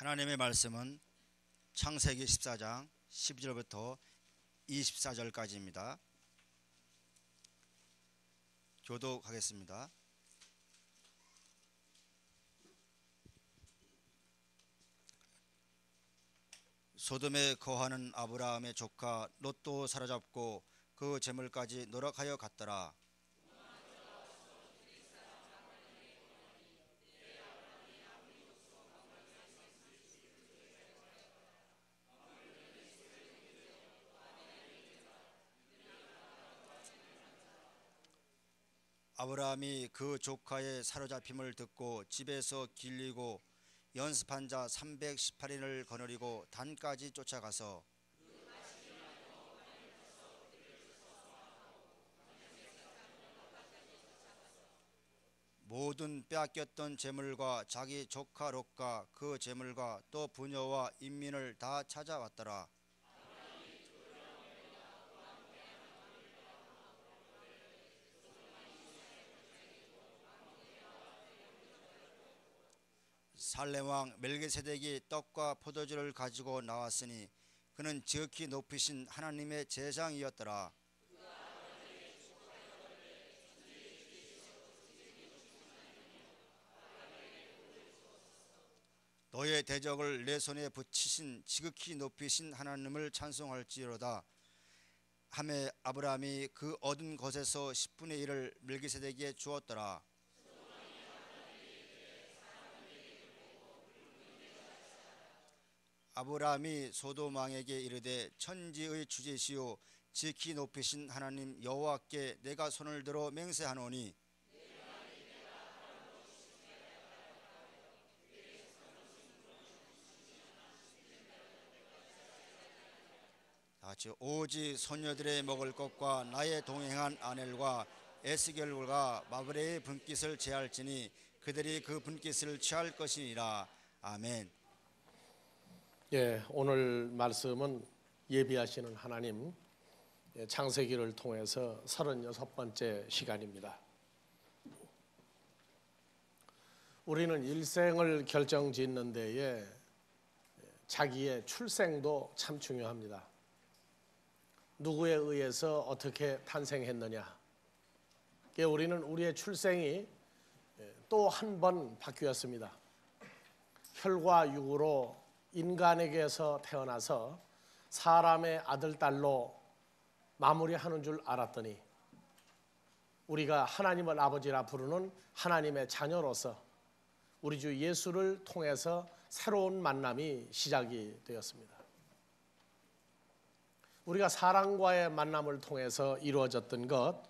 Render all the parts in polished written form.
하나님의 말씀은 창세기 14장 12절부터 24절까지입니다. 교독하겠습니다. 소돔에 거하는 아브라함의 조카 롯도 사로잡고 그 재물까지 노력하여 갔더라. 아브라함이 그 조카의 사로잡힘을 듣고 집에서 길리고 연습한 자 318인을 거느리고 단까지 쫓아가서 모든 빼앗겼던 재물과 자기 조카 롯과 그 재물과 또 부녀와 인민을 다 찾아왔더라. 살렘 왕 멜기세덱이 떡과 포도주를 가지고 나왔으니 그는 지극히 높으신 하나님의 제장이었더라. 너의 대적을 내 손에 붙이신 지극히 높이신 하나님을 찬송할지로다 하매 아브라함이 그 얻은 것에서 10분의 1을 멜기세덱에게 주었더라. 아브라함이 소돔 왕에게 이르되 천지의 주제시오 지극히 높이신 하나님 여호와께 내가 손을 들어 맹세하노니 오직 소녀들의 먹을 것과 나의 동행한 아넬과 에스겔과 마브레의 분깃을 제할지니 그들이 그 분깃을 취할 것이니라. 아멘. 오늘 말씀은 예비하시는 하나님 창세기를 통해서 36번째 시간입니다. 우리는 일생을 결정짓는 데에 자기의 출생도 참 중요합니다. 누구에 의해서 어떻게 탄생했느냐. 우리는 우리의 출생이 또 한 번 바뀌었습니다. 혈과 육으로 인간에게서 태어나서 사람의 아들, 딸로 마무리하는 줄 알았더니 우리가 하나님을 아버지라 부르는 하나님의 자녀로서 우리 주 예수를 통해서 새로운 만남이 시작이 되었습니다. 우리가 사랑과의 만남을 통해서 이루어졌던 것,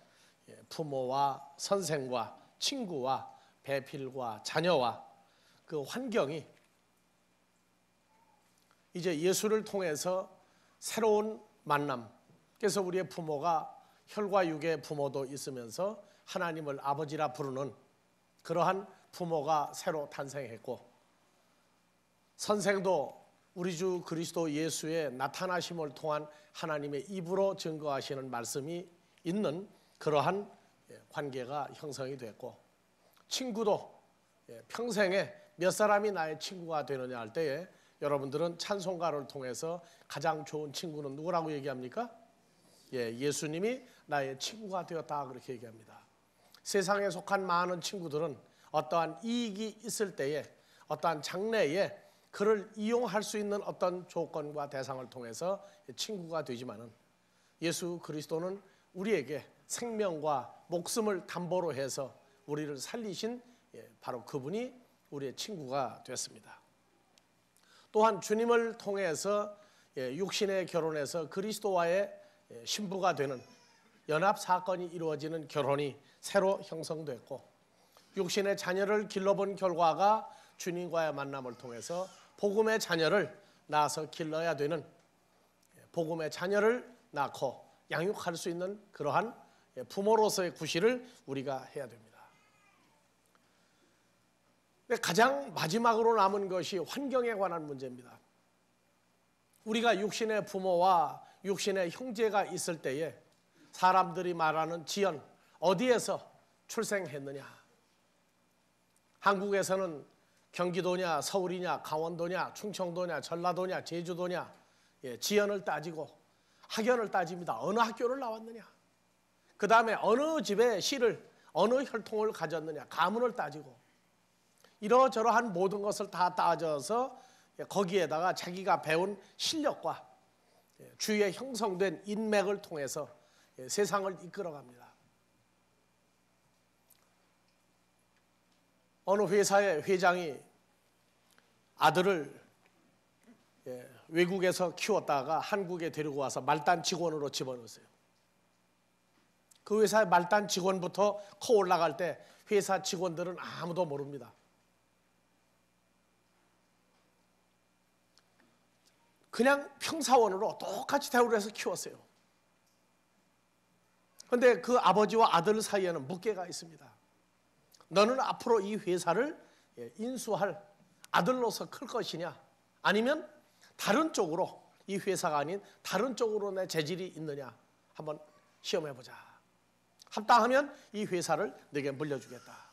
부모와 선생과 친구와 배필과 자녀와 그 환경이 이제 예수를 통해서 새로운 만남, 그래서 우리의 부모가 혈과 육의 부모도 있으면서 하나님을 아버지라 부르는 그러한 부모가 새로 탄생했고, 선생도 우리 주 그리스도 예수의 나타나심을 통한 하나님의 입으로 증거하시는 말씀이 있는 그러한 관계가 형성이 됐고, 친구도 평생에 몇 사람이 나의 친구가 되느냐 할 때에 여러분들은 찬송가를 통해서 가장 좋은 친구는 누구라고 얘기합니까? 예수님이 나의 친구가 되었다 그렇게 얘기합니다. 세상에 속한 많은 친구들은 어떠한 이익이 있을 때에 어떠한 장래에 그를 이용할 수 있는 어떤 조건과 대상을 통해서 친구가 되지만은 예수 그리스도는 우리에게 생명과 목숨을 담보로 해서 우리를 살리신 바로 그분이 우리의 친구가 됐습니다. 또한 주님을 통해서 육신의 결혼에서 그리스도와의 신부가 되는 연합 사건이 이루어지는 결혼이 새로 형성됐고, 육신의 자녀를 길러본 결과가 주님과의 만남을 통해서 복음의 자녀를 낳아서 길러야 되는, 복음의 자녀를 낳고 양육할 수 있는 그러한 부모로서의 구실을 우리가 해야 됩니다. 가장 마지막으로 남은 것이 환경에 관한 문제입니다. 우리가 육신의 부모와 육신의 형제가 있을 때에 사람들이 말하는 지연, 어디에서 출생했느냐. 한국에서는 경기도냐, 서울이냐, 강원도냐, 충청도냐, 전라도냐, 제주도냐, 지연을 따지고 학연을 따집니다. 어느 학교를 나왔느냐, 그 다음에 어느 집에 시를, 어느 혈통을 가졌느냐, 가문을 따지고 이러저러한 모든 것을 다 따져서 거기에다가 자기가 배운 실력과 주위에 형성된 인맥을 통해서 세상을 이끌어갑니다. 어느 회사의 회장이 아들을 외국에서 키웠다가 한국에 데리고 와서 말단 직원으로 집어넣었어요. 그 회사의 말단 직원부터 커 올라갈 때 회사 직원들은 아무도 모릅니다. 그냥 평사원으로 똑같이 대우를 해서 키웠어요. 그런데 그 아버지와 아들 사이에는 묵계가 있습니다. 너는 앞으로 이 회사를 인수할 아들로서 클 것이냐, 아니면 다른 쪽으로, 이 회사가 아닌 다른 쪽으로 내 재질이 있느냐 한번 시험해보자. 합당하면 이 회사를 내게 물려주겠다.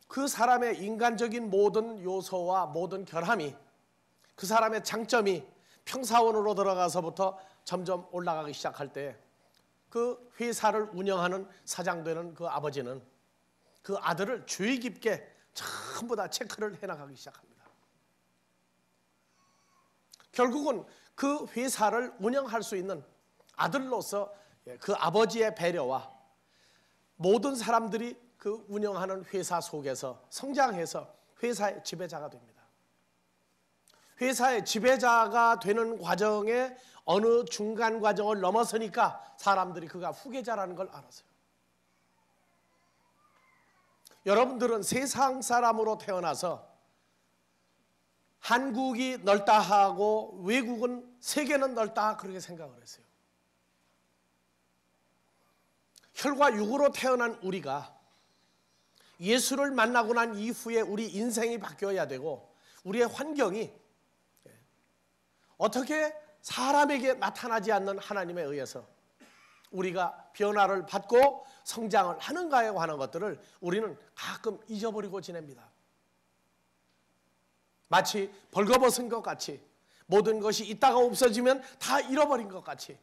그 사람의 인간적인 모든 요소와 모든 결함이, 그 사람의 장점이 평사원으로 들어가서부터 점점 올라가기 시작할 때 그 회사를 운영하는 사장 되는 그 아버지는 그 아들을 주의 깊게 전부 다 체크를 해나가기 시작합니다. 결국은 그 회사를 운영할 수 있는 아들로서 그 아버지의 배려와 모든 사람들이 그 운영하는 회사 속에서 성장해서 회사의 지배자가 됩니다. 회사의 지배자가 되는 과정에 어느 중간 과정을 넘어서니까 사람들이 그가 후계자라는 걸 알았어요. 여러분들은 세상 사람으로 태어나서 한국이 넓다 하고 외국은 세계는 넓다 그렇게 생각을 했어요. 혈과 육으로 태어난 우리가 예수를 만나고 난 이후에 우리 인생이 바뀌어야 되고 우리의 환경이 어떻게 사람에게 나타나지 않는 하나님에 의해서 우리가 변화를 받고 성장을 하는가에 관한 것들을 우리는 가끔 잊어버리고 지냅니다. 마치 벌거벗은 것 같이, 모든 것이 있다가 없어지면 다 잃어버린 것 같이,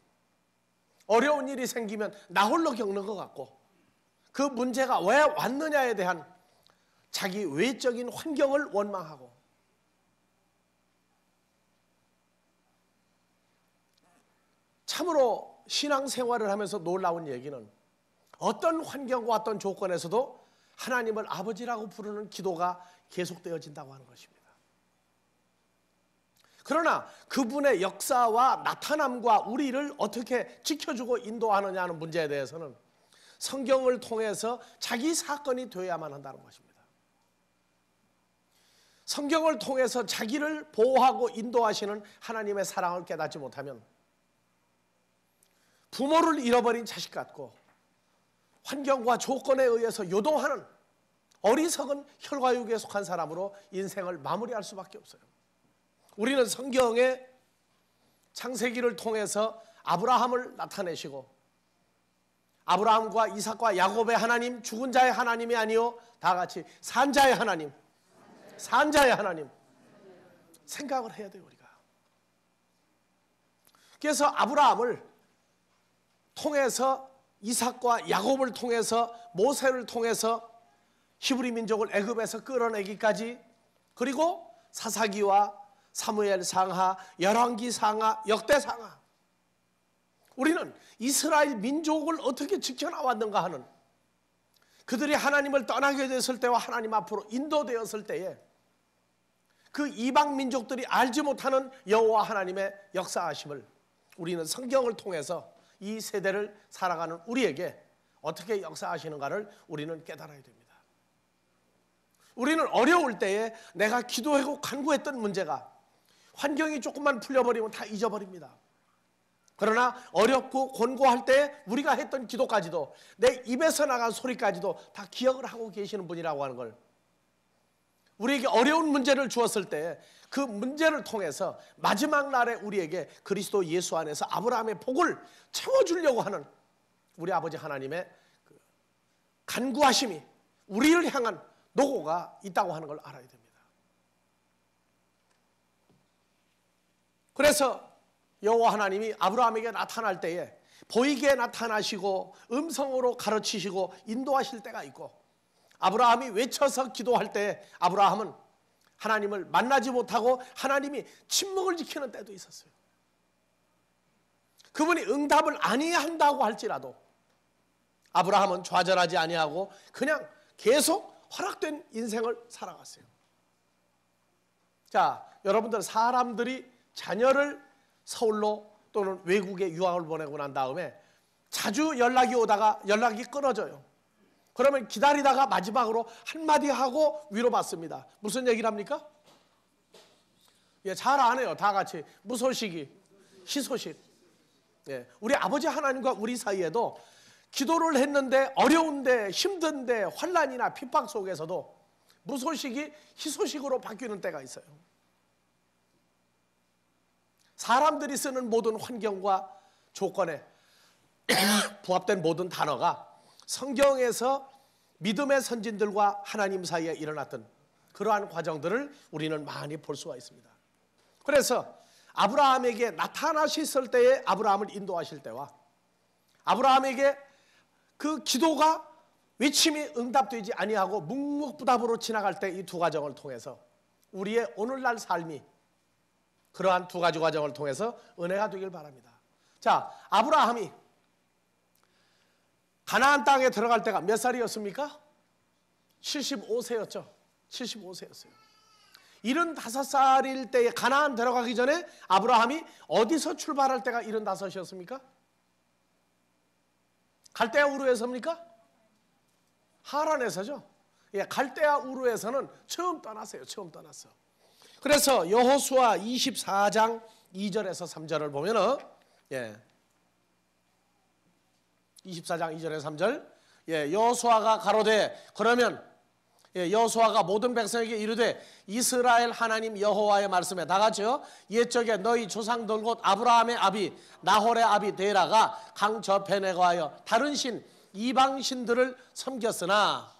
어려운 일이 생기면 나 홀로 겪는 것 같고, 그 문제가 왜 왔느냐에 대한 자기 외적인 환경을 원망하고, 참으로 신앙생활을 하면서 놀라운 얘기는 어떤 환경과 어떤 조건에서도 하나님을 아버지라고 부르는 기도가 계속되어진다고 하는 것입니다. 그러나 그분의 역사와 나타남과 우리를 어떻게 지켜주고 인도하느냐 하는 문제에 대해서는 성경을 통해서 자기 사건이 되어야만 한다는 것입니다. 성경을 통해서 자기를 보호하고 인도하시는 하나님의 사랑을 깨닫지 못하면 부모를 잃어버린 자식 같고 환경과 조건에 의해서 요동하는 어리석은 혈과육에 속한 사람으로 인생을 마무리할 수밖에 없어요. 우리는 성경의 창세기를 통해서 아브라함을 나타내시고 아브라함과 이삭과 야곱의 하나님, 죽은 자의 하나님이 아니요 다 같이 산 자의 하나님, 산 자의 하나님 생각을 해야 돼요. 우리가. 그래서 아브라함을 통해서, 이삭과 야곱을 통해서, 모세를 통해서 히브리 민족을 애굽에서 끌어내기까지, 그리고 사사기와 사무엘 상하, 열왕기 상하, 역대 상하, 우리는 이스라엘 민족을 어떻게 지켜나왔는가 하는, 그들이 하나님을 떠나게 됐을 때와 하나님 앞으로 인도되었을 때에 그 이방 민족들이 알지 못하는 여호와 하나님의 역사하심을 우리는 성경을 통해서 이 세대를 살아가는 우리에게 어떻게 역사하시는가를 우리는 깨달아야 됩니다. 우리는 어려울 때에 내가 기도하고 간구했던 문제가 환경이 조금만 풀려버리면 다 잊어버립니다. 그러나 어렵고 곤고할 때 우리가 했던 기도까지도, 내 입에서 나간 소리까지도 다 기억을 하고 계시는 분이라고 하는 걸, 우리에게 어려운 문제를 주었을 때 그 문제를 통해서 마지막 날에 우리에게 그리스도 예수 안에서 아브라함의 복을 채워주려고 하는 우리 아버지 하나님의 그 간구하심이 우리를 향한 노고가 있다고 하는 걸 알아야 됩니다. 그래서 여호와 하나님이 아브라함에게 나타날 때에 보이게 나타나시고 음성으로 가르치시고 인도하실 때가 있고, 아브라함이 외쳐서 기도할 때 아브라함은 하나님을 만나지 못하고 하나님이 침묵을 지키는 때도 있었어요. 그분이 응답을 아니한다고 할지라도 아브라함은 좌절하지 아니하고 그냥 계속 허락된 인생을 살아갔어요. 자, 여러분들, 사람들이 자녀를 서울로 또는 외국에 유학을 보내고 난 다음에 자주 연락이 오다가 연락이 끊어져요. 그러면 기다리다가 마지막으로 한마디 하고 위로받습니다. 무슨 얘기를 합니까? 예, 잘 안 해요. 다 같이 무소식이, 희소식. 예, 우리 아버지 하나님과 우리 사이에도 기도를 했는데 어려운데 힘든데 환난이나 핍박 속에서도 무소식이 희소식으로 바뀌는 때가 있어요. 사람들이 쓰는 모든 환경과 조건에 부합된 모든 단어가 성경에서 믿음의 선진들과 하나님 사이에 일어났던 그러한 과정들을 우리는 많이 볼 수가 있습니다. 그래서 아브라함에게 나타나셨을 때에 아브라함을 인도하실 때와 아브라함에게 그 기도가 외침이 응답되지 아니하고 묵묵부답으로 지나갈 때 이 두 과정을 통해서 우리의 오늘날 삶이 그러한 두 가지 과정을 통해서 은혜가 되길 바랍니다. 자, 아브라함이 가나안 땅에 들어갈 때가 몇 살이었습니까? 75세였죠. 75세였어요. 75살일 때에 가나안 들어가기 전에 아브라함이 어디서 출발할 때가 75이었습니까? 갈대아 우르에서입니까? 하란에서죠. 예, 갈대아 우르에서는 처음 떠났어요. 처음 떠났어. 그래서 여호수아 24장 2절에서 3절을 보면은, 예, 24장 2절에서 3절, 예, 여호수아가 가로되, 그러면 예, 여호수아가 모든 백성에게 이르되 이스라엘 하나님 여호와의 말씀에 다 같이요. 옛적에 너희 조상들 곧 아브라함의 아비 나홀의 아비 데라가 강 저편에 거하여 다른 신 이방 신들을 섬겼으나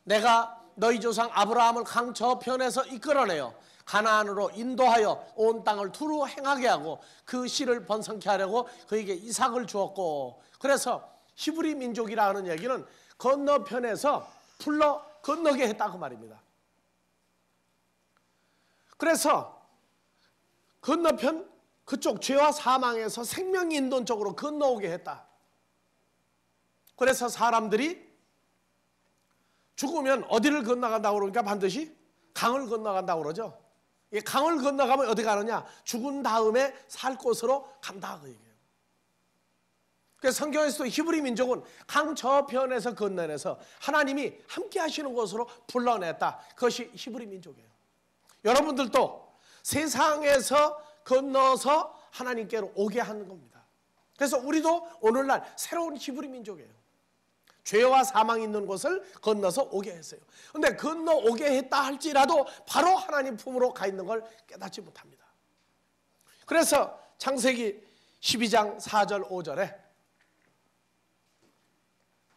내가 너희 조상 아브라함을 강 저편에서 이끌어내어 가나안으로 인도하여 온 땅을 두루 행하게 하고 그 씨를 번성케 하려고 그에게 이삭을 주었고, 그래서 히브리 민족이라는 얘기는 건너편에서 풀러 건너게 했다 그 말입니다. 그래서 건너편 그쪽 죄와 사망에서 생명 인도원 쪽으로 건너오게 했다. 그래서 사람들이 죽으면 어디를 건너간다고 그러니까 반드시 강을 건너간다고 그러죠. 이 강을 건너가면 어디 가느냐? 죽은 다음에 살 곳으로 간다 그 얘기예요. 그래서 성경에서도 히브리 민족은 강 저편에서 건너내서 하나님이 함께 하시는 곳으로 불러냈다. 그것이 히브리 민족이에요. 여러분들도 세상에서 건너서 하나님께로 오게 하는 겁니다. 그래서 우리도 오늘날 새로운 히브리 민족이에요. 죄와 사망이 있는 곳을 건너서 오게 했어요. 그런데 건너오게 했다 할지라도 바로 하나님 품으로 가 있는 걸 깨닫지 못합니다. 그래서 창세기 12장 4절 5절에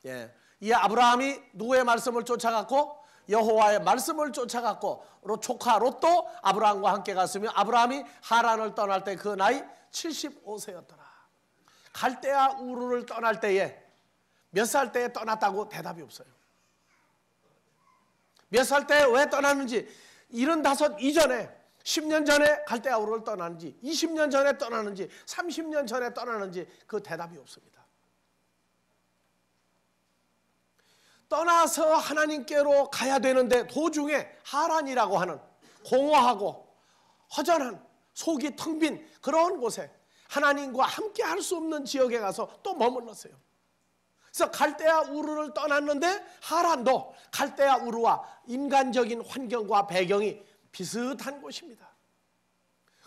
예, 이 아브라함이 누구의 말씀을 쫓아갔고 여호와의 말씀을 쫓아갔고 조카 롯도 아브라함과 함께 갔으며 아브라함이 하란을 떠날 때 그 나이 75세였더라. 갈대아 우르를 떠날 때에 몇 살 때에 떠났다고 대답이 없어요. 몇 살 때에 왜 떠났는지, 75 이전에 10년 전에 갈대아 우르를 떠났는지 20년 전에 떠났는지 30년 전에 떠났는지 그 대답이 없습니다. 떠나서 하나님께로 가야 되는데 도중에 하란이라고 하는 공허하고 허전한 속이 텅 빈 그런 곳에 하나님과 함께 할 수 없는 지역에 가서 또 머물렀어요. 그래서 갈대아 우르를 떠났는데 하란도 갈대아 우르와 인간적인 환경과 배경이 비슷한 곳입니다.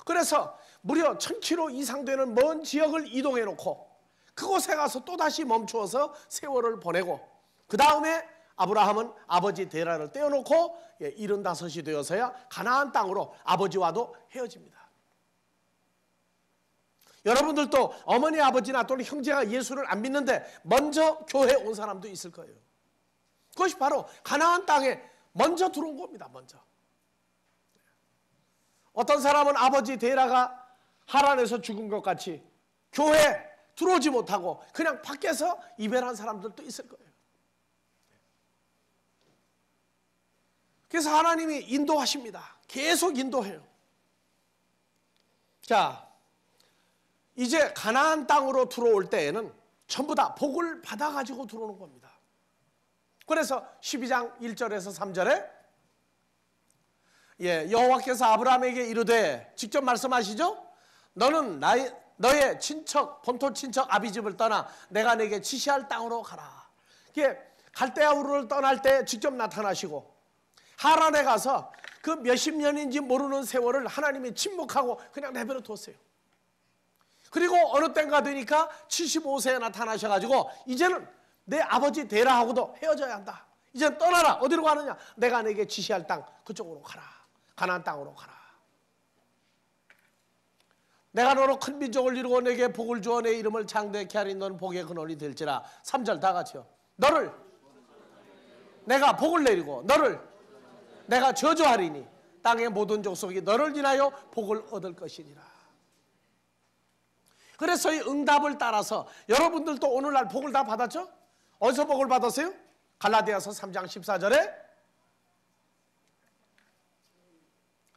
그래서 무려 1000km 이상 되는 먼 지역을 이동해 놓고 그곳에 가서 또다시 멈추어서 세월을 보내고 그 다음에 아브라함은 아버지 데라를 떼어놓고 75이 되어서야 가나안 땅으로 아버지와도 헤어집니다. 여러분들도 어머니 아버지나 또는 형제가 예수를 안 믿는데 먼저 교회에 온 사람도 있을 거예요. 그것이 바로 가나안 땅에 먼저 들어온 겁니다. 먼저. 어떤 사람은 아버지 데라가 하란에서 죽은 것 같이 교회에 들어오지 못하고 그냥 밖에서 이별한 사람들도 있을 거예요. 그래서 하나님이 인도하십니다. 계속 인도해요. 자, 이제 가나안 땅으로 들어올 때에는 전부 다 복을 받아가지고 들어오는 겁니다. 그래서 12장 1절에서 3절에 여호와께서 아브라함에게 이르되, 직접 말씀하시죠. 너는 너의 친척, 본토 친척 아비집을 떠나 내가 내게 지시할 땅으로 가라. 이게 갈대아 우르를 떠날 때 직접 나타나시고, 하란에 가서 그 몇십 년인지 모르는 세월을 하나님이 침묵하고 그냥 내버려 뒀어요. 그리고 어느 때인가 되니까 75세에 나타나셔가지고 이제는 내 아버지 데라하고도 헤어져야 한다. 이제는 떠나라. 어디로 가느냐? 내가 내게 지시할 땅, 그쪽으로 가라. 가나안 땅으로 가라. 내가 너로 큰 민족을 이루고 내게 복을 주어 내 이름을 장대케 하리. 너는 복의 근원이 될지라. 3절 다 같이요. 너를 내가 복을 내리고 너를 내가 저주하리니 땅의 모든 족속이 너를 인하여 복을 얻을 것이니라. 그래서 이 응답을 따라서 여러분들도 오늘날 복을 다 받았죠? 어디서 복을 받았어요? 갈라디아서 3장 14절에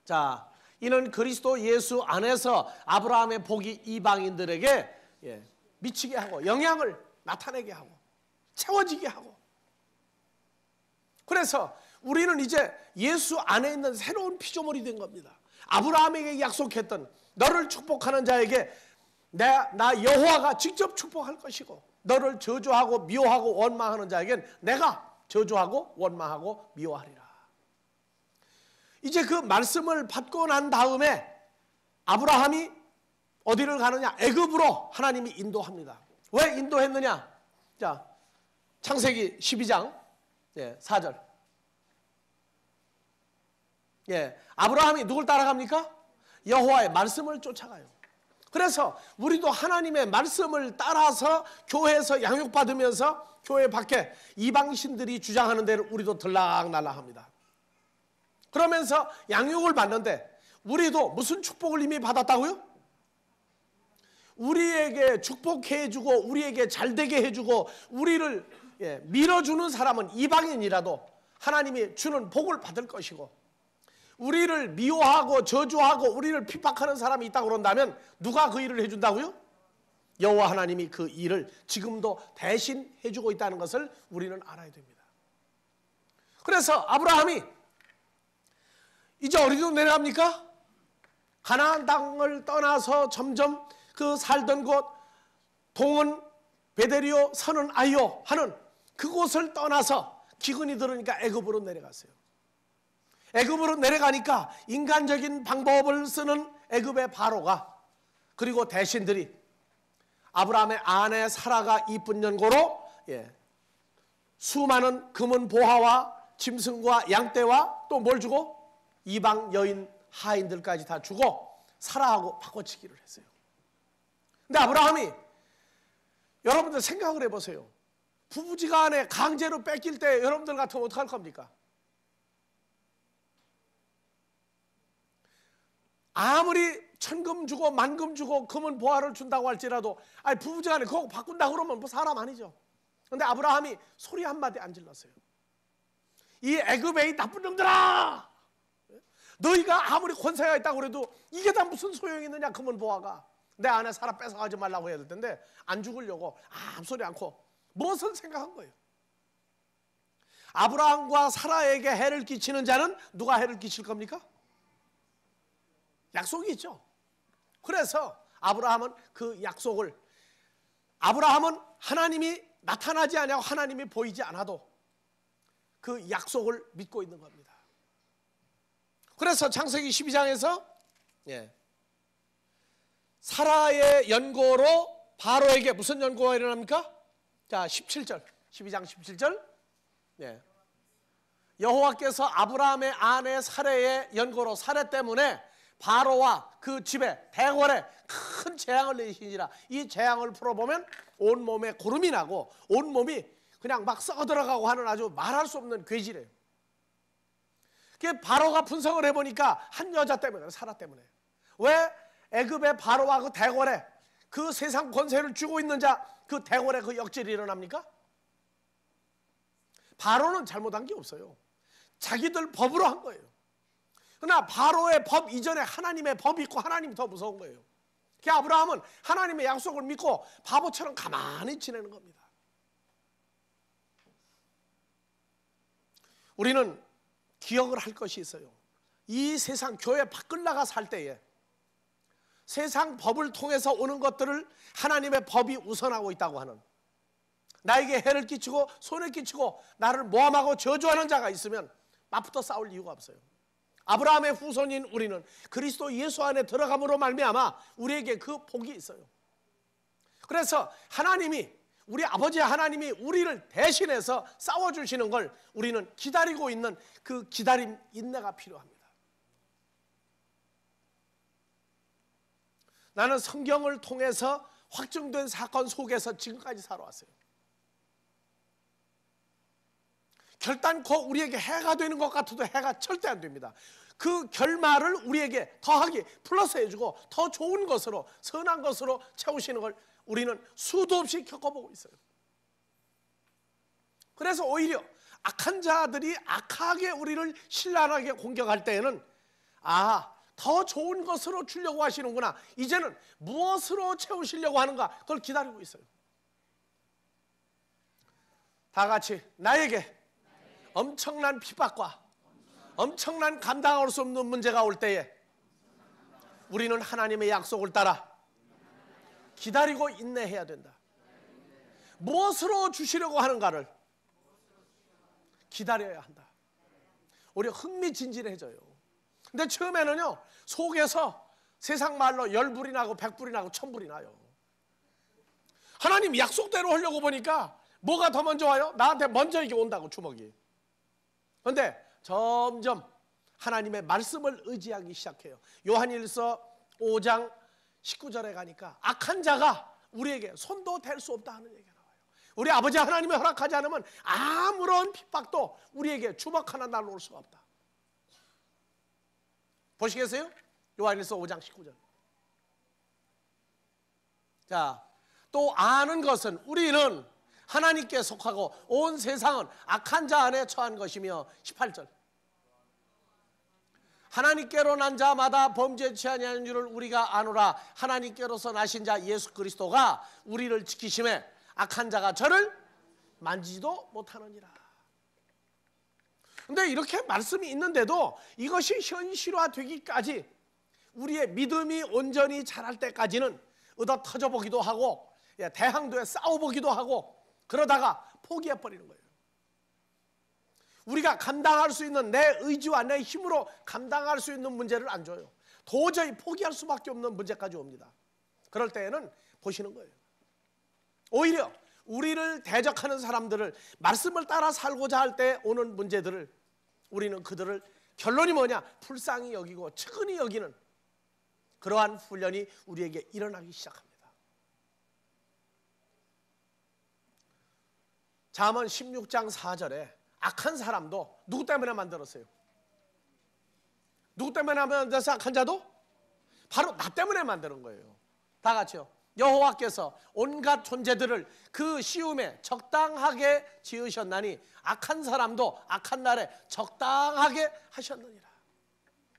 자, 이는 그리스도 예수 안에서 아브라함의 복이 이방인들에게 미치게 하고 영향을 나타내게 하고 채워지게 하고, 그래서 우리는 이제 예수 안에 있는 새로운 피조물이 된 겁니다. 아브라함에게 약속했던 너를 축복하는 자에게 나 여호와가 직접 축복할 것이고, 너를 저주하고 미워하고 원망하는 자에겐 내가 저주하고 원망하고 미워하리라. 이제 그 말씀을 받고 난 다음에 아브라함이 어디를 가느냐? 애굽으로 하나님이 인도합니다. 왜 인도했느냐? 자, 창세기 12장 4절. 아브라함이 누굴 따라갑니까? 여호와의 말씀을 쫓아가요. 그래서 우리도 하나님의 말씀을 따라서 교회에서 양육받으면서 교회 밖에 이방신들이 주장하는 대로 우리도 들락날락합니다. 그러면서 양육을 받는데 우리도 무슨 축복을 이미 받았다고요? 우리에게 축복해주고 우리에게 잘되게 해주고 우리를 밀어주는 사람은 이방인이라도 하나님이 주는 복을 받을 것이고, 우리를 미워하고 저주하고 우리를 핍박하는 사람이 있다고 그런다면 누가 그 일을 해준다고요? 여호와 하나님이 그 일을 지금도 대신 해주고 있다는 것을 우리는 알아야 됩니다. 그래서 아브라함이 이제 어디로 내려갑니까? 가나안 땅을 떠나서 점점 그 살던 곳 동은 베데리오 서는 아이오 하는 그곳을 떠나서 기근이 들으니까 애굽으로 내려갔어요. 애굽으로 내려가니까 인간적인 방법을 쓰는 애굽의 바로가, 그리고 대신들이 아브라함의 아내 사라가 이쁜 연고로 수많은 금은 보화와 짐승과 양떼와 또 뭘 주고 이방 여인 하인들까지 다 주고 사라하고 바꿔치기를 했어요. 근데 아브라함이, 여러분들 생각을 해보세요. 부부지간에 강제로 뺏길 때 여러분들 같으면 어떡할 겁니까? 아무리 천금 주고 만금 주고 금은 보화를 준다고 할지라도 부부지간에 그거 바꾼다 그러면 뭐 사람 아니죠. 그런데 아브라함이 소리 한마디 안 질렀어요. 이 애굽의 나쁜 놈들아, 너희가 아무리 권세가 있다고 그래도 이게 다 무슨 소용이 있느냐. 금은 보화가 내 아내 사라 뺏어가지 말라고 해야 될 텐데 안 죽으려고 아무 소리 않고 무엇을 생각한 거예요. 아브라함과 사라에게 해를 끼치는 자는 누가 해를 끼칠 겁니까? 약속이 있죠. 그래서 아브라함은 그 약속을, 아브라함은 하나님이 나타나지 않고 하나님이 보이지 않아도 그 약속을 믿고 있는 겁니다. 그래서 창세기 12장에서 사라의 연고로 바로에게 무슨 연고가 일어납니까? 자, 17절 12장 17절 여호와께서 아브라함의 아내 사라의 연고로 사라 때문에 바로와 그 집에 대궐에 큰 재앙을 내리시니라. 이 재앙을 풀어보면 온몸에 고름이 나고 온몸이 그냥 막 썩어 들어가고 하는 아주 말할 수 없는 괴질이에요. 그게 바로가 분석을 해보니까 한 여자 때문에, 사라 때문에. 왜 애굽의 바로와 그 대궐에 그 세상 권세를 쥐고 있는 자, 그 대궐에 그 역질이 일어납니까? 바로는 잘못한 게 없어요. 자기들 법으로 한 거예요. 그러나 바로의 법 이전에 하나님의 법이 있고 하나님이 더 무서운 거예요. 그 아브라함은 하나님의 약속을 믿고 바보처럼 가만히 지내는 겁니다. 우리는 기억을 할 것이 있어요. 이 세상 교회 밖을 나가 살 때에 세상 법을 통해서 오는 것들을 하나님의 법이 우선하고 있다고 하는, 나에게 해를 끼치고 손해 끼치고 나를 모함하고 저주하는 자가 있으면 맞붙어 싸울 이유가 없어요. 아브라함의 후손인 우리는 그리스도 예수 안에 들어감으로 말미암아 우리에게 그 복이 있어요. 그래서 하나님이, 우리 아버지 하나님이 우리를 대신해서 싸워주시는 걸 우리는 기다리고 있는 그 기다림, 인내가 필요합니다. 나는 성경을 통해서 확증된 사건 속에서 지금까지 살아왔어요. 결단코 우리에게 해가 되는 것 같아도 해가 절대 안 됩니다. 그 결말을 우리에게 더하기 플러스 해주고 더 좋은 것으로, 선한 것으로 채우시는 걸 우리는 수도 없이 겪어보고 있어요. 그래서 오히려 악한 자들이 악하게 우리를 신랄하게 공격할 때에는 더 좋은 것으로 주려고 하시는구나, 이제는 무엇으로 채우시려고 하는가, 그걸 기다리고 있어요. 다 같이 나에게 엄청난 핍박과 엄청난 감당할 수 없는 문제가 올 때에 우리는 하나님의 약속을 따라 기다리고 인내해야 된다. 무엇으로 주시려고 하는가를 기다려야 한다. 우리가 흥미진진해져요. 근데 처음에는요, 속에서 세상 말로 열불이 나고 백불이 나고 천불이 나요. 하나님 약속대로 하려고 보니까 뭐가 더 먼저 와요? 나한테 먼저 이게 온다고, 주먹이. 그런데 점점 하나님의 말씀을 의지하기 시작해요. 요한일서 5장 19절에 가니까 악한 자가 우리에게 손도 댈 수 없다 하는 얘기가 나와요. 우리 아버지 하나님이 허락하지 않으면 아무런 핍박도 우리에게 주먹 하나 날라올 수가 없다. 보시겠어요? 요한일서 5장 19절. 자, 또 아는 것은 우리는 하나님께 속하고 온 세상은 악한 자 안에 처한 것이며, 18절. 하나님께로 난 자마다 범죄치 아니하는 줄을 우리가 아노라. 하나님께로서 나신 자 예수 그리스도가 우리를 지키심에 악한 자가 저를 만지지도 못하느니라. 근데 이렇게 말씀이 있는데도 이것이 현실화되기까지, 우리의 믿음이 온전히 자랄 때까지는 얻어 터져보기도 하고 대항도에 싸워보기도 하고 그러다가 포기해버리는 거예요. 우리가 감당할 수 있는, 내 의지와 내 힘으로 감당할 수 있는 문제를 안 줘요. 도저히 포기할 수밖에 없는 문제까지 옵니다. 그럴 때에는 보시는 거예요. 오히려 우리를 대적하는 사람들을 말씀을 따라 살고자 할 때 오는 문제들을 우리는 그들을 결론이 뭐냐? 불쌍히 여기고 측은히 여기는 그러한 훈련이 우리에게 일어나기 시작합니다. 잠언 16장 4절에 악한 사람도 누구 때문에 만들었어요? 누구 때문에 만들어서 악한 자도? 바로 나 때문에 만드는 거예요. 다 같이요. 여호와께서 온갖 존재들을 그 시음에 적당하게 지으셨나니 악한 사람도 악한 날에 적당하게 하셨느니라.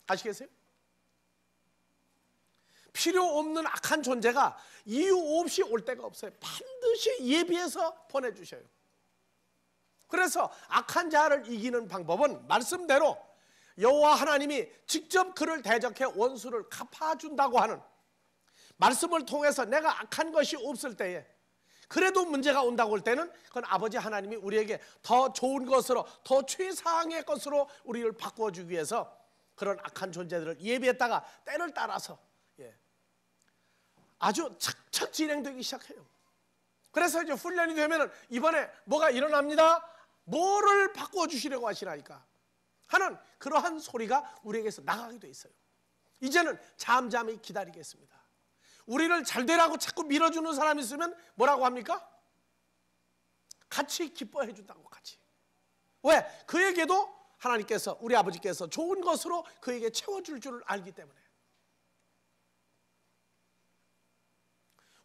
아시겠어요? 필요 없는 악한 존재가 이유 없이 올 때가 없어요. 반드시 예비해서 보내주셔요. 그래서 악한 자를 이기는 방법은 말씀대로 여호와 하나님이 직접 그를 대적해 원수를 갚아준다고 하는 말씀을 통해서 내가 악한 것이 없을 때에, 그래도 문제가 온다고 할 때는 그건 아버지 하나님이 우리에게 더 좋은 것으로, 더 최상의 것으로 우리를 바꿔주기 위해서 그런 악한 존재들을 예비했다가 때를 따라서 아주 착착 진행되기 시작해요. 그래서 이제 훈련이 되면은 이번에 뭐가 일어납니다. 뭐를 바꿔주시려고 하시나이까 하는 그러한 소리가 우리에게서 나가게 돼 있어요. 이제는 잠잠히 기다리겠습니다. 우리를 잘 되라고 자꾸 밀어주는 사람이 있으면 뭐라고 합니까? 같이 기뻐해 준다고. 같이. 왜? 그에게도 하나님께서, 우리 아버지께서 좋은 것으로 그에게 채워줄 줄을 알기 때문에.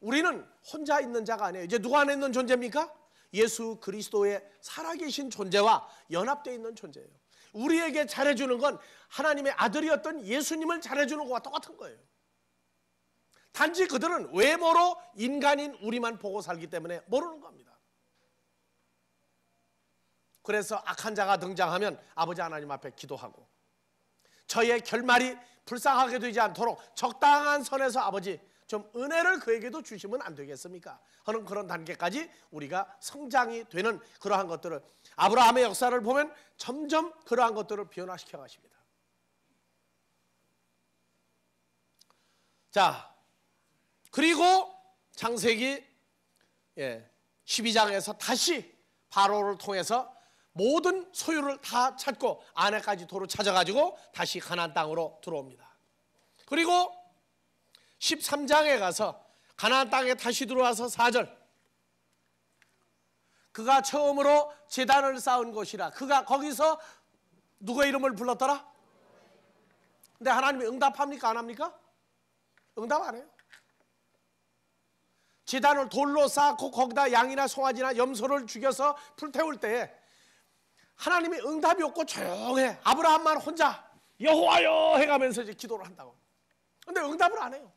우리는 혼자 있는 자가 아니에요. 이제 누구 안에 있는 존재입니까? 예수 그리스도의 살아계신 존재와 연합되어 있는 존재예요. 우리에게 잘해주는 건 하나님의 아들이었던 예수님을 잘해주는 것과 똑같은 거예요. 단지 그들은 외모로 인간인 우리만 보고 살기 때문에 모르는 겁니다. 그래서 악한 자가 등장하면 아버지 하나님 앞에 기도하고, 저의 결말이 불쌍하게 되지 않도록 적당한 선에서 아버지 좀 은혜를 그에게도 주시면 안 되겠습니까? 하는 그런 단계까지 우리가 성장이 되는 그러한 것들을, 아브라함의 역사를 보면 점점 그러한 것들을 변화시켜 가십니다. 자, 그리고 창세기 12장에서 다시 바로를 통해서 모든 소유를 다 찾고 아내까지 도로 찾아가지고 다시 가나안 땅으로 들어옵니다. 그리고 13장에 가서 가나안 땅에 다시 들어와서 4절, 그가 처음으로 제단을 쌓은 곳이라. 그가 거기서 누구의 이름을 불렀더라? 근데 하나님이 응답합니까? 안 합니까? 응답 안 해요. 제단을 돌로 쌓고 거기다 양이나 송아지나 염소를 죽여서 불태울 때에 하나님이 응답이 없고 조용해. 아브라함만 혼자 여호와여 해가면서 이제 기도를 한다고. 근데 응답을 안 해요.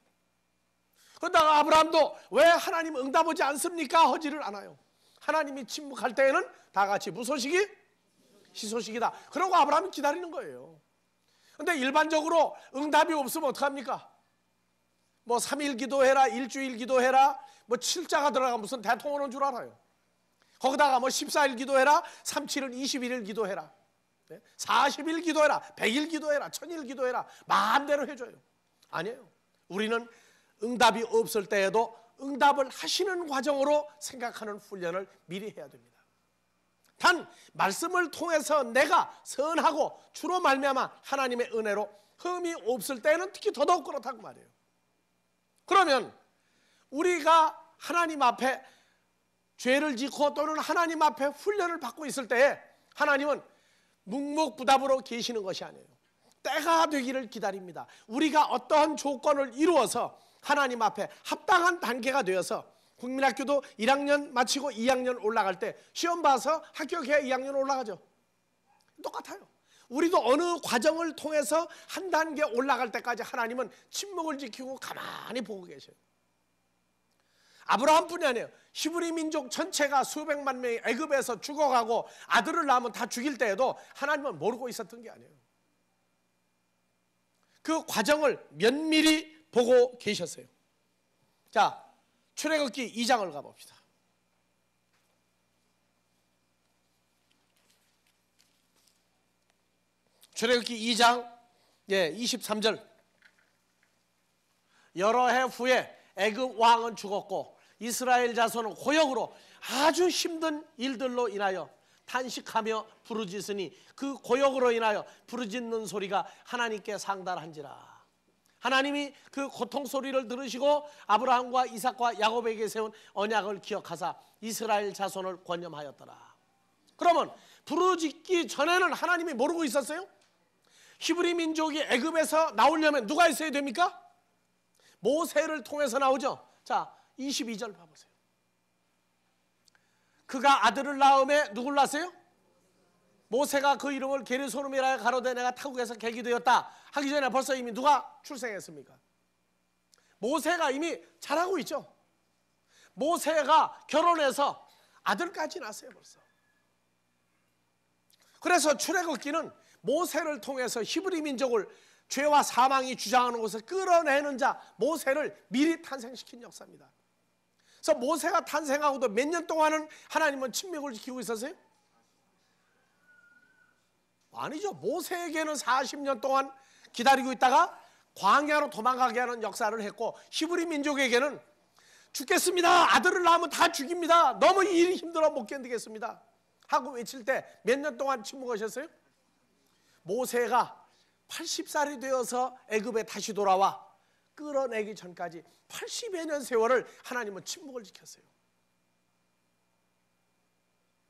그러다가 아브라함도 왜 하나님 응답 오지 않습니까? 하지를 않아요. 하나님이 침묵할 때에는 다 같이 무소식이 희소식이다. 그러고 아브라함이 기다리는 거예요. 근데 일반적으로 응답이 없으면 어떡합니까? 뭐 3일 기도해라, 일주일 기도해라, 뭐 7자가 들어가 무슨 대통령인 줄 알아요. 거기다가 뭐 14일 기도해라, 37일, 21일 기도해라, 40일 기도해라, 100일 기도해라, 1000일 기도해라, 마음대로 해줘요. 아니에요. 우리는 응답이 없을 때에도 응답을 하시는 과정으로 생각하는 훈련을 미리 해야 됩니다. 단 말씀을 통해서 내가 선하고 주로 말미암아 하나님의 은혜로 흠이 없을 때는 특히 더더욱 그렇다고 말해요. 그러면 우리가 하나님 앞에 죄를 짓고 또는 하나님 앞에 훈련을 받고 있을 때에 하나님은 묵묵부답으로 계시는 것이 아니에요. 때가 되기를 기다립니다. 우리가 어떠한 조건을 이루어서 하나님 앞에 합당한 단계가 되어서, 국민학교도 1학년 마치고 2학년 올라갈 때 시험 봐서 합격해야 2학년 올라가죠. 똑같아요. 우리도 어느 과정을 통해서 한 단계 올라갈 때까지 하나님은 침묵을 지키고 가만히 보고 계셔요. 아브라함뿐이 아니에요. 히브리 민족 전체가 수백만 명이 애굽에서 죽어가고 아들을 낳으면 다 죽일 때에도 하나님은 모르고 있었던 게 아니에요. 그 과정을 면밀히 보고 계셨어요. 자, 출애굽기 2장을 가봅시다. 출애굽기 2장 23절. 여러 해 후에 애굽 왕은 죽었고 이스라엘 자손은 고역으로 아주 힘든 일들로 인하여 탄식하며 부르짖으니 그 고역으로 인하여 부르짖는 소리가 하나님께 상달한지라. 하나님이 그 고통 소리를 들으시고 아브라함과 이삭과 야곱에게 세운 언약을 기억하사 이스라엘 자손을 권념하였더라. 그러면 부르짖기 전에는 하나님이 모르고 있었어요? 히브리 민족이 애굽에서 나오려면 누가 있어야 됩니까? 모세를 통해서 나오죠. 자, 22절 봐보세요. 그가 아들을 낳음에 누굴 낳았어요? 모세가 그 이름을 게르소름이라 가로되 내가 타국에서 계기 되었다 하기 전에 벌써 이미 누가 출생했습니까? 모세가 이미 잘하고 있죠. 모세가 결혼해서 아들까지 낳았어요 벌써. 그래서 출애굽기는 모세를 통해서 히브리 민족을 죄와 사망이 주장하는 곳에 끌어내는 자 모세를 미리 탄생시킨 역사입니다. 그래서 모세가 탄생하고도 몇 년 동안은 하나님은 침묵을 지키고 있었어요? 아니죠. 모세에게는 40년 동안 기다리고 있다가 광야로 도망가게 하는 역사를 했고, 히브리 민족에게는 죽겠습니다, 아들을 낳으면 다 죽입니다, 너무 일이 힘들어 못 견디겠습니다 하고 외칠 때 몇 년 동안 침묵하셨어요? 모세가 80살이 되어서 애굽에 다시 돌아와 끌어내기 전까지 80여 년 세월을 하나님은 침묵을 지켰어요.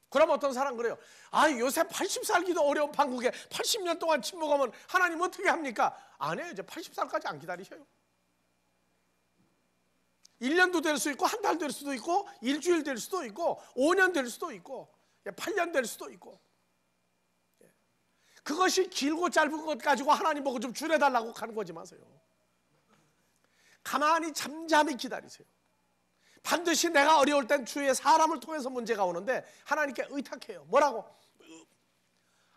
그럼 어떤 사람 그래요. 아, 요새 80살기도 어려운 판국에 80년 동안 침묵하면 하나님 어떻게 합니까? 안 해요. 이제 80살까지 안 기다리셔요. 1년도 될 수 있고 한 달 될 수도 있고 일주일 될 수도 있고 5년 될 수도 있고 8년 될 수도 있고. 그것이 길고 짧은 것 가지고 하나님 보고 좀 줄여달라고 하는 거지 마세요. 가만히 잠잠히 기다리세요. 반드시 내가 어려울 땐 주위에 사람을 통해서 문제가 오는데 하나님께 의탁해요. 뭐라고?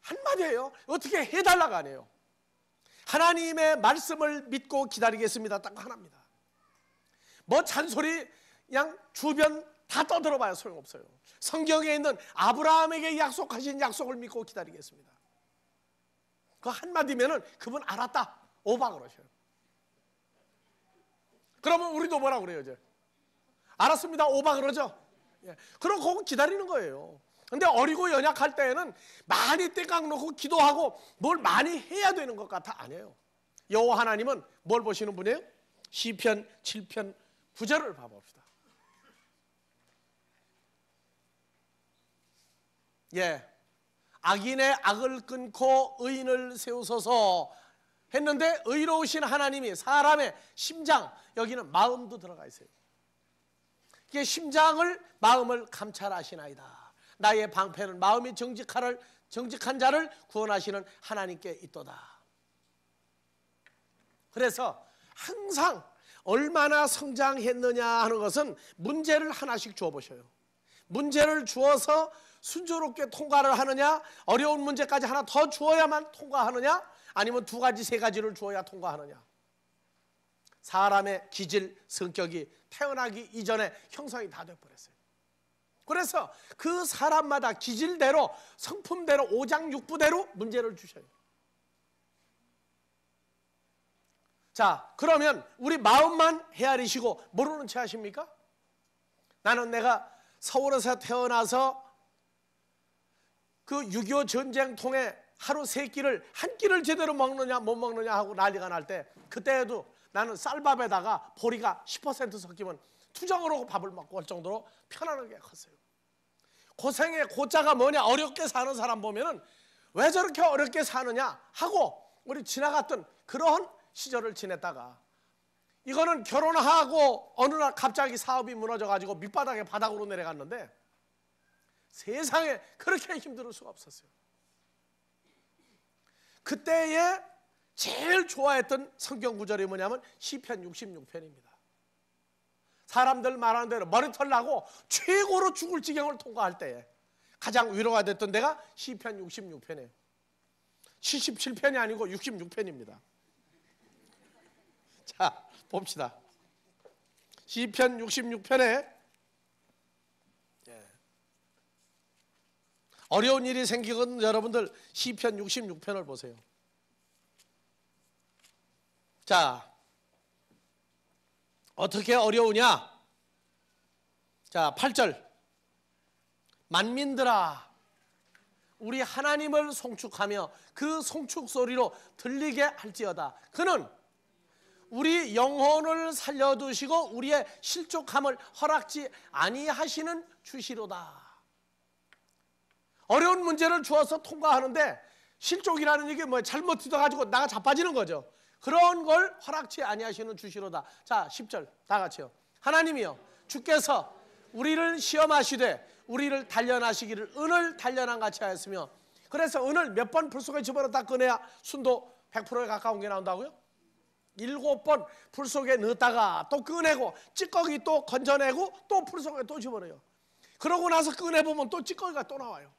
한마디예요. 어떻게 해달라고 안 해요. 하나님의 말씀을 믿고 기다리겠습니다. 딱 하나입니다. 뭐 잔소리 그냥 주변 다 떠들어봐야 소용없어요. 성경에 있는 아브라함에게 약속하신 약속을 믿고 기다리겠습니다. 그 한마디면은 그분 알았다 오바 그러셔요. 그러면 우리도 뭐라 그래요 이제? 알았습니다 오바 그러죠. 예. 그러고 기다리는 거예요. 근데 어리고 연약할 때에는 많이 떼깍 놓고 기도하고 뭘 많이 해야 되는 것 같아. 아니에요. 여호와 하나님은 뭘 보시는 분이에요? 시편 7편 9절을 봐봅시다. 예, 악인의 악을 끊고 의인을 세우소서 했는데 의로우신 하나님이 사람의 심장, 여기는 마음도 들어가 있어요. 이게 심장을 마음을 감찰하시나이다. 나의 방패는 마음이 정직한 자를 구원하시는 하나님께 있도다. 그래서 항상 얼마나 성장했느냐 하는 것은 문제를 하나씩 주어보셔요. 문제를 주어서 순조롭게 통과를 하느냐, 어려운 문제까지 하나 더 주어야만 통과하느냐, 아니면 두 가지, 세 가지를 주어야 통과하느냐. 사람의 기질, 성격이 태어나기 이전에 형성이 다 돼버렸어요. 그래서 그 사람마다 기질대로, 성품대로, 오장육부대로 문제를 주셔요. 자, 그러면 우리 마음만 헤아리시고 모르는 채 하십니까? 나는 내가 서울에서 태어나서 그 6.25 전쟁통에 하루 3끼를 한 끼를 제대로 먹느냐 못 먹느냐 하고 난리가 날 때, 그때에도 나는 쌀밥에다가 보리가 10% 섞이면 투정으로 밥을 먹고 할 정도로 편안하게 컸어요. 고생의 고자가 뭐냐, 어렵게 사는 사람 보면은 왜 저렇게 어렵게 사느냐 하고 우리 지나갔던 그런 시절을 지냈다가, 이거는 결혼하고 어느 날 갑자기 사업이 무너져가지고 밑바닥에 바닥으로 내려갔는데 세상에 그렇게 힘들 수가 없었어요. 그때에 제일 좋아했던 성경 구절이 뭐냐면 시편 66편입니다. 사람들 말하는 대로 머리털 나고 최고로 죽을 지경을 통과할 때에 가장 위로가 됐던 데가 시편 66편이에요. 77편이 아니고 66편입니다. 자, 봅시다. 시편 66편에 어려운 일이 생기거든 여러분들 시편 66편을 보세요. 자, 어떻게 어려우냐? 자, 8절. 만민들아, 우리 하나님을 송축하며 그 송축 소리로 들리게 할지어다. 그는 우리 영혼을 살려두시고 우리의 실족함을 허락지 아니하시는 주시로다. 어려운 문제를 주어서 통과하는데 실족이라는 얘기 뭐 잘못 뒤져가지고 나가 자빠지는 거죠. 그런 걸 허락지 아니하시는 주시로다. 자, 10절 다 같이요. 하나님이여, 주께서 우리를 시험하시되 우리를 단련하시기를 은을 단련한 같이 하였으며. 그래서 은을 몇 번 불 속에 집어넣다 꺼내야 순도 100%에 가까운 게 나온다고요? 7번 불 속에 넣었다가 또 꺼내고 찌꺼기 또 건져내고 또 불 속에 또 집어넣어요. 그러고 나서 꺼내보면 또 찌꺼기가 또 나와요.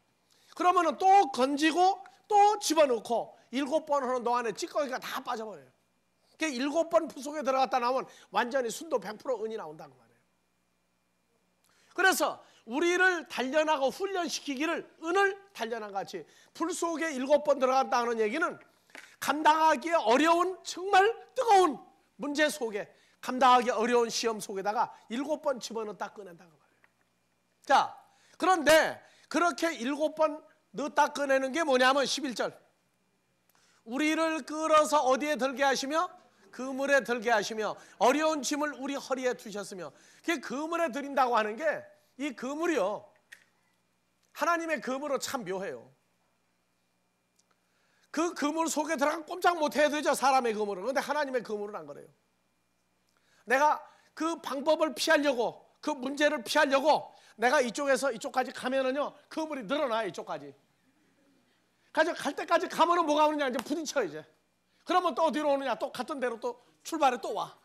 그러면 또 건지고 또 집어넣고 7번 하는 동안에 찌꺼기가 다 빠져버려요. 그게 7번 불 속에 들어갔다 나오면 완전히 순도 100% 은이 나온다는 말이에요. 그래서 우리를 단련하고 훈련시키기를 은을 단련한 같이, 불 속에 7번 들어갔다는 얘기는 감당하기 어려운 정말 뜨거운 문제 속에, 감당하기 어려운 시험 속에다가 7번 집어넣었다 꺼낸다는 말이에요. 자, 그런데 그렇게 7번 넣었다 꺼내는 게 뭐냐면 11절. 우리를 끌어서 어디에 들게 하시며 그물에 들게 하시며 어려운 짐을 우리 허리에 두셨으며. 그게 그물에 들인다고 하는 게, 이 그물이요, 하나님의 그물은 참 묘해요. 그 그물 속에 들어가 꼼짝 못해야 되죠, 사람의 그물은. 그런데 하나님의 그물은 안 그래요. 내가 그 방법을 피하려고, 그 문제를 피하려고 내가 이쪽에서 이쪽까지 가면은요, 그물이 늘어나요, 이쪽까지. 갈 때까지 가면은 뭐가 오느냐, 이제 부딪혀, 이제. 그러면 또 어디로 오느냐, 또 같은 데로 또 출발해 또 와.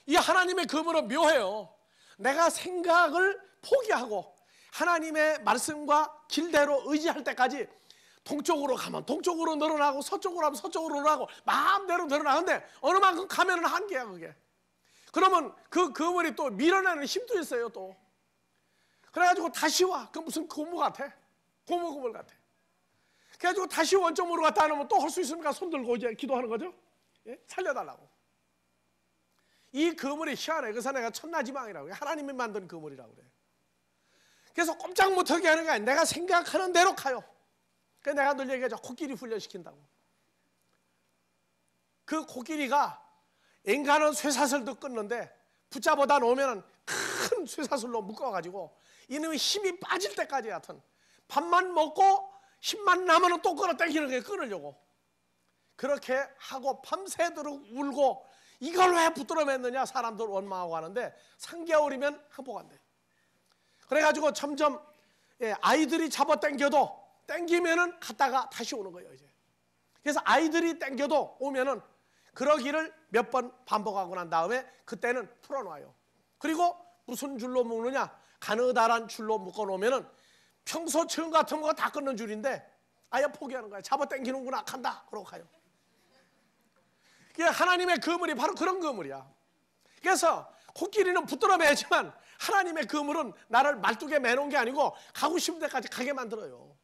이 하나님의 그물은 묘해요. 내가 생각을 포기하고 하나님의 말씀과 길대로 의지할 때까지 동쪽으로 가면 동쪽으로 늘어나고 서쪽으로 하면 서쪽으로 늘어나고 마음대로 늘어나는데 어느 만큼 가면은 한계야, 그게. 그러면 그 그물이 또 밀어내는 힘도 있어요, 또. 그래가지고 다시 와. 그 무슨 고무 같아? 고무 그물 같아. 그래가지고 다시 원점으로 갔다 하면 또 할 수 있습니까? 손 들고 이제 기도하는 거죠. 예? 살려달라고. 이 그물이 희한해. 그래서 내가 천나지망이라고 해. 하나님이 만든 그물이라고 그래. 그래서 꼼짝 못하게 하는 게 아니라 내가 생각하는 대로 가요. 그래서 내가 늘 얘기하죠. 코끼리 훈련시킨다고. 그 코끼리가 인간은 쇠사슬도 끊는데 붙잡아다 놓으면 큰 쇠사슬로 묶어가지고 이놈의 힘이 빠질 때까지 하여튼 밥만 먹고 힘만 나면 또 끌어당기는 거예요. 끊으려고. 그렇게 하고 밤새도록 울고 이걸 왜 붙들어 맸느냐 사람들 원망하고 하는데 3개월이면 항복한대. 그래가지고 점점 아이들이 잡아 당겨도 당기면은 갔다가 다시 오는 거예요, 이제. 그래서 아이들이 당겨도 오면은 그러기를 몇 번 반복하고 난 다음에 그때는 풀어놔요. 그리고 무슨 줄로 묶느냐? 가느다란 줄로 묶어 놓으면은 평소 처음 같은 거 다 끊는 줄인데 아예 포기하는 거야. 잡아 당기는구나, 간다. 그러고 가요. 하나님의 그물이 바로 그런 그물이야. 그래서 코끼리는 붙들어 매지만 하나님의 그물은 나를 말뚝에 매놓은 게 아니고 가고 싶은 데까지 가게 만들어요.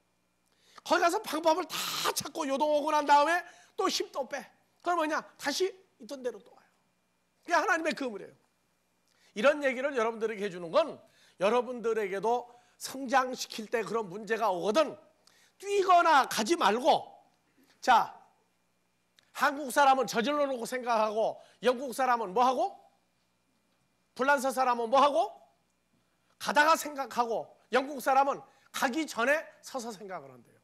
거기 가서 방법을 다 찾고 요동하고 난 다음에 또 힘 또 빼. 그럼 뭐냐? 다시 있던 대로 또 와요. 그게 하나님의 그물이에요. 이런 얘기를 여러분들에게 해주는 건 여러분들에게도 성장시킬 때 그런 문제가 오거든 뛰거나 가지 말고, 자, 한국 사람은 저질러 놓고 생각하고 영국 사람은 뭐하고? 불란서 사람은 뭐하고? 가다가 생각하고 영국 사람은 가기 전에 서서 생각을 한대요.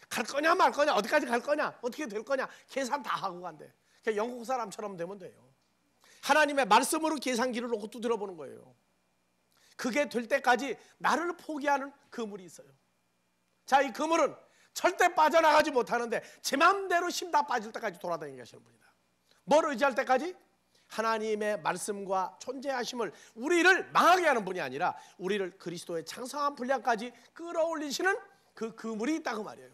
갈 거냐 말 거냐, 어디까지 갈 거냐, 어떻게 될 거냐 계산 다 하고 간대. 그러니까 영국 사람처럼 되면 돼요. 하나님의 말씀으로 계산기를 놓고 두드려 보는 거예요. 그게 될 때까지 나를 포기하는 그물이 있어요. 자, 이 그물은 절대 빠져나가지 못하는데 제 마음대로 힘 다 빠질 때까지 돌아다니게 하시는 분이다. 뭘 의지할 때까지? 하나님의 말씀과 존재하심을, 우리를 망하게 하는 분이 아니라 우리를 그리스도의 장성한 분량까지 끌어올리시는 그 그물이 있다고 말이에요.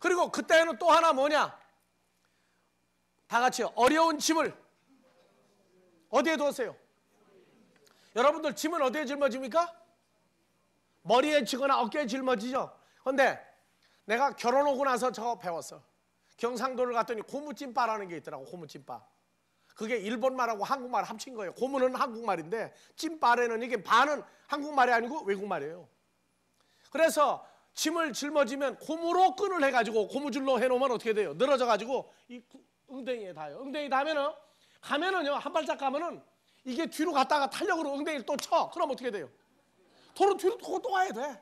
그리고 그때는 또 하나 뭐냐? 다 같이 어려운 짐을 어디에 두었어요? 여러분들 짐은 어디에 짊어집니까? 머리에 지거나 어깨에 짊어지죠. 그런데 내가 결혼하고 나서 저거 배웠어. 경상도를 갔더니 고무찜바라는 게 있더라고. 고무찜바. 그게 일본말하고 한국말 합친 거예요. 고무는 한국말인데 찜바에는 이게 반은 한국말이 아니고 외국말이에요. 그래서 짐을 짊어지면 고무로 끈을 해가지고 고무줄로 해놓으면 어떻게 돼요? 늘어져가지고 이 엉덩이에 닿아요. 엉덩이 닿으면은 가면은요, 한 발짝 가면은 이게 뒤로 갔다가 탄력으로 엉덩이를 또 쳐. 그럼 어떻게 돼요? 도로 뒤로 또 와야 돼.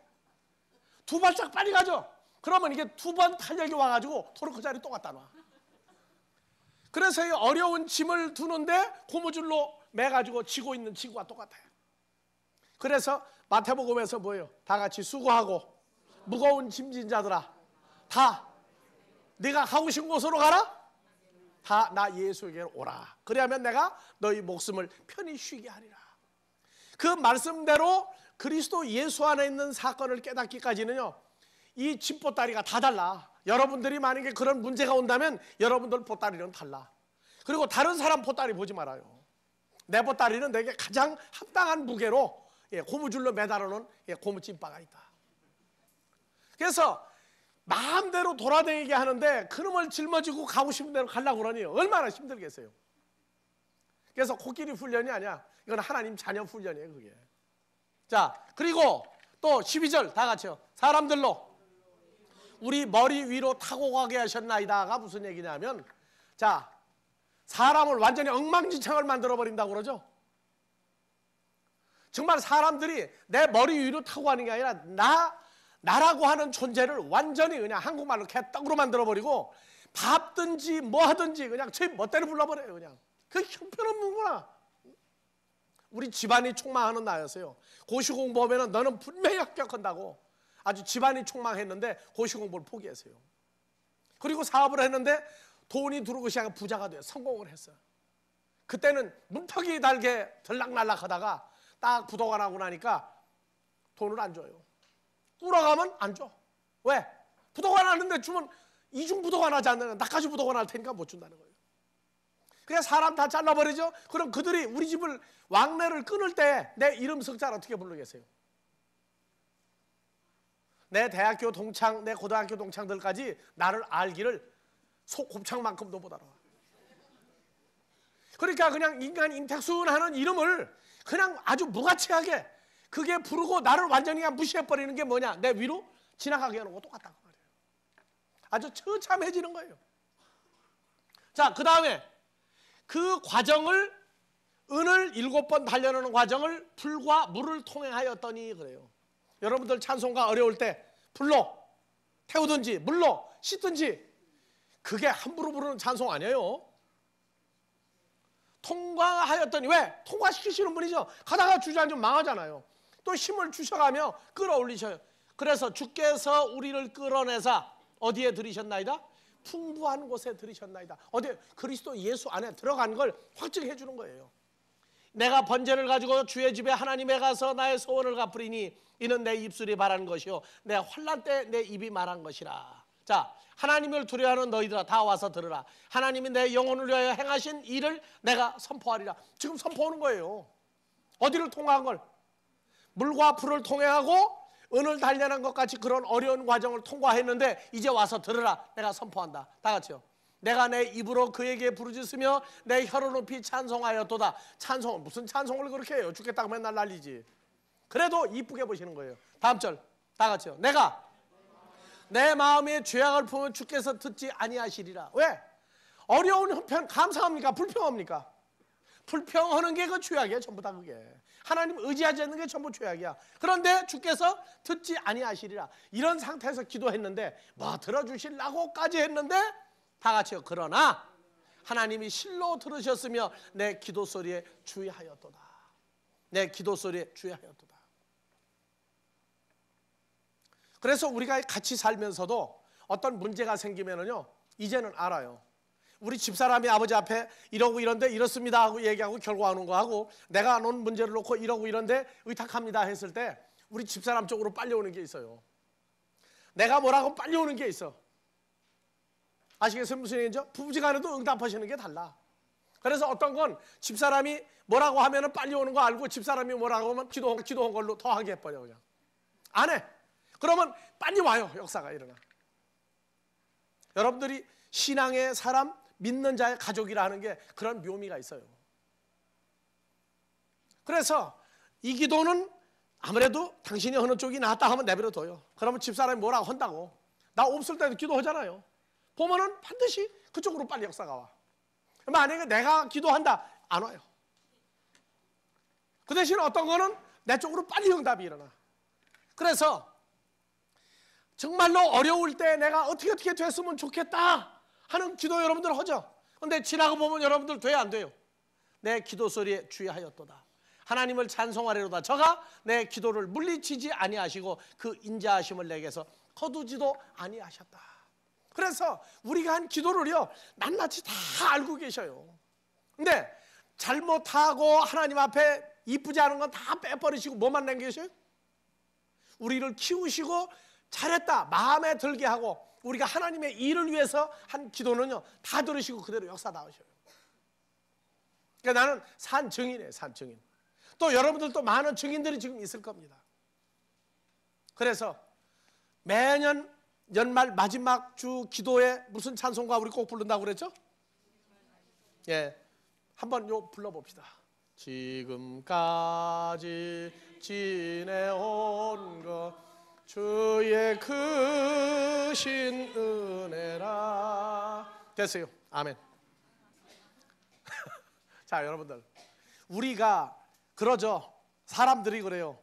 두 발짝 빨리 가죠. 그러면 이게 두 번 탄력이 와가지고 도로 그 자리 또 갖다 놔. 그래서 이 어려운 짐을 두는데 고무줄로 매가지고 지고 있는 지구와 똑같아요. 그래서 마태복음에서 뭐예요? 다 같이 수고하고 무거운 짐진 자들아, 다 네가 가고 싶은 곳으로 가라. 다 나 예수에게 오라. 그래야면 내가 너희 목숨을 편히 쉬게 하리라. 그 말씀대로 그리스도 예수 안에 있는 사건을 깨닫기까지는요, 이 짐보따리가 다 달라. 여러분들이 만약에 그런 문제가 온다면 여러분들 보따리는 달라. 그리고 다른 사람 보따리 보지 말아요. 내 보따리는 내게 가장 합당한 무게로 고무줄로 매달아 놓은 고무찜바가 있다. 그래서 마음대로 돌아다니게 하는데 그놈을 짊어지고 가고 싶은 대로 가려고 그러니 얼마나 힘들겠어요. 그래서 코끼리 훈련이 아니야. 이건 하나님 자녀 훈련이에요, 그게. 자, 그리고 또 12절 다 같이요. 사람들로 우리 머리 위로 타고 가게 하셨나이다가 무슨 얘기냐면, 자, 사람을 완전히 엉망진창을 만들어 버린다고 그러죠. 정말 사람들이 내 머리 위로 타고 가는 게 아니라 나라고 하는 존재를 완전히 그냥 한국말로 개떡으로 만들어버리고 밟든지 뭐 하든지 그냥 제 멋대로 불러버려요. 그냥 그 형편없는구나. 우리 집안이 촉망하는 나였어요. 고시 공부하면 너는 분명히 합격한다고 아주 집안이 촉망했는데 고시 공부를 포기했어요. 그리고 사업을 했는데 돈이 들어오기 시작하면 부자가 돼요. 성공을 했어요. 그때는 문턱이 달게 들락날락 하다가 딱 부도가 나고 나니까 돈을 안 줘요. 꿇어가면 안 줘. 왜? 부도가 나는데 주면 이중 부도가 나지 않는 나까지 부도가 날 테니까 못 준다는 거예요. 그냥 사람 다 잘라버리죠. 그럼 그들이 우리 집을 왕래를 끊을 때 내 이름 석자를 어떻게 부르겠어요? 내 대학교 동창, 내 고등학교 동창들까지 나를 알기를 속 곱창만큼도 못 알아. 그러니까 그냥 인간 임택순 하는 이름을 그냥 아주 무가치하게 그게 부르고 나를 완전히 그냥 무시해버리는 게 뭐냐? 내 위로 지나가게 하는 거 똑같다고 말이에요. 아주 처참해지는 거예요. 자, 그 다음에 그 과정을 은을 7번 달려놓는 과정을 불과 물을 통행하였더니 그래요. 여러분들 찬송가 어려울 때 불로 태우든지 물로 씻든지 그게 함부로 부르는 찬송 아니에요. 통과하였더니 왜? 통과시키시는 분이죠. 가다가 주저앉으면 망하잖아요. 또 힘을 주셔가며 끌어올리셔요. 그래서 주께서 우리를 끌어내사 어디에 들이셨나이다? 풍부한 곳에 들이셨나이다. 어디? 그리스도 예수 안에 들어간 걸 확증해 주는 거예요. 내가 번제를 가지고 주의 집에 하나님에 가서 나의 소원을 갚으리니 이는 내 입술이 말한 것이요 내 환난 때 내 입이 말한 것이라. 자, 하나님을 두려워하는 너희들아 다 와서 들으라. 하나님이 내 영혼을 위하여 행하신 일을 내가 선포하리라. 지금 선포하는 거예요. 어디를 통과한 걸? 물과 불을 통해하고 은을 단련한 것 같이 그런 어려운 과정을 통과했는데 이제 와서 들으라. 내가 선포한다. 다 같이요. 내가 내 입으로 그에게 부르짖으며 내 혀를 높이 찬송하였도다. 찬송은 무슨 찬송을 그렇게 해요? 죽겠다고 맨날 난리지. 그래도 이쁘게 보시는 거예요. 다음 절 다 같이요. 내가 내 마음의 죄악을 품으면 주께서 듣지 아니하시리라. 왜? 어려운 형편 감사합니까? 불평합니까? 불평하는 게 그 죄악이야. 전부 다 그게. 하나님 의지하지 않는 게 전부 죄악이야. 그런데 주께서 듣지 아니하시리라. 이런 상태에서 기도했는데 뭐 들어주시려고까지 했는데 다 같이요. 그러나 하나님이 실로 들으셨으며 내 기도 소리에 주의하였도다. 내 기도 소리에 주의하였도다. 그래서 우리가 같이 살면서도 어떤 문제가 생기면은요, 이제는 알아요. 우리 집사람이 아버지 앞에 이러고 이런데 이렇습니다 하고 얘기하고 결과하는 거 하고 내가 놓은 문제를 놓고 이러고 이런데 의탁합니다 했을 때 우리 집사람 쪽으로 빨리 오는 게 있어요. 내가 뭐라고 빨리 오는 게 있어. 아시겠어요? 무슨 얘기죠? 부부지간에도 응답하시는 게 달라. 그래서 어떤 건 집사람이 뭐라고 하면은 빨리 오는 거 알고 집사람이 뭐라고 하면 기도한 걸로 더 하게 해버려. 그냥 안 해. 그러면 빨리 와요. 역사가 일어나. 여러분들이 신앙의 사람, 믿는 자의 가족이라 하는 게 그런 묘미가 있어요. 그래서 이 기도는 아무래도 당신이 어느 쪽이 낫다 하면 내버려둬요. 그러면 집사람이 뭐라고 한다고. 나 없을 때도 기도하잖아요. 보면은 반드시 그쪽으로 빨리 역사가 와. 만약에 내가 기도한다, 안 와요. 그 대신 어떤 거는 내 쪽으로 빨리 응답이 일어나. 그래서 정말로 어려울 때 내가 어떻게 됐으면 좋겠다 하는 기도 여러분들 하죠. 근데 지나고 보면 여러분들 돼요, 안 돼요? 내 기도 소리에 주의하였도다. 하나님을 찬송하리로다. 저가 내 기도를 물리치지 아니하시고 그 인자하심을 내게서 거두지도 아니하셨다. 그래서 우리가 한 기도를요, 낱낱이 다 알고 계셔요. 근데 잘못하고 하나님 앞에 이쁘지 않은 건 다 빼버리시고 뭐만 남기셔요? 우리를 키우시고 잘했다 마음에 들게 하고 우리가 하나님의 일을 위해서 한 기도는요 다 들으시고 그대로 역사 나오셔요. 그러니까 나는 산 증인이에요. 산 증인. 또 여러분들도 많은 증인들이 지금 있을 겁니다. 그래서 매년 연말 마지막 주 기도에 무슨 찬송가 우리 꼭 부른다고 그랬죠? 예, 한번 요 불러봅시다. 지금까지 지내온 것 주의 크신 은혜라. 됐어요. 아멘. 자, 여러분들 우리가 그러죠. 사람들이 그래요.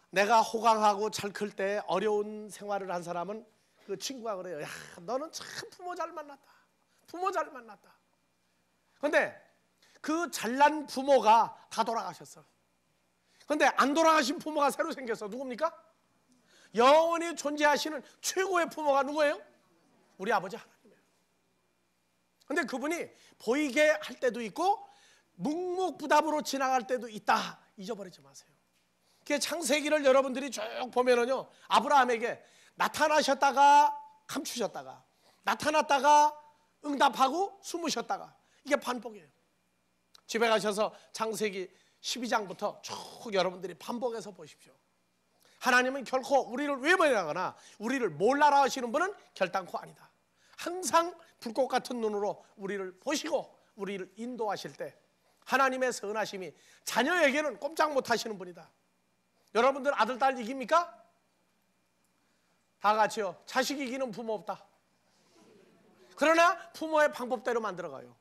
내가 호강하고 잘 클 때 어려운 생활을 한 사람은 그 친구가 그래요. 야, 너는 참 부모 잘 만났다. 부모 잘 만났다. 근데 그 잘난 부모가 다 돌아가셨어. 근데 안 돌아가신 부모가 새로 생겼어. 누굽니까? 영원히 존재하시는 최고의 부모가 누구예요? 우리 아버지 하나님이에요. 근데 그분이 보이게 할 때도 있고 묵묵부답으로 지나갈 때도 있다. 잊어버리지 마세요. 그 창세기를 여러분들이 쭉 보면은요, 아브라함에게 나타나셨다가 감추셨다가, 나타났다가 응답하고 숨으셨다가, 이게 반복이에요. 집에 가셔서 창세기 12장부터 쭉 여러분들이 반복해서 보십시오. 하나님은 결코 우리를 외면하거나 우리를 몰라라 하시는 분은 결단코 아니다. 항상 불꽃 같은 눈으로 우리를 보시고 우리를 인도하실 때 하나님의 선하심이 자녀에게는 꼼짝 못하시는 분이다. 여러분들 아들, 딸 이깁니까? 다 같이요. 자식 이기는 부모 없다. 그러나 부모의 방법대로 만들어가요.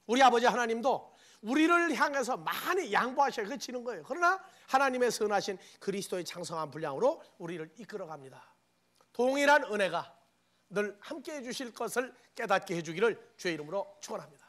우리 아버지 하나님도 우리를 향해서 많이 양보하셔야 그 지는 거예요. 그러나 하나님의 선하신 그리스도의 장성한 분량으로 우리를 이끌어갑니다. 동일한 은혜가 늘 함께해 주실 것을 깨닫게 해주기를 주의 이름으로 축원합니다.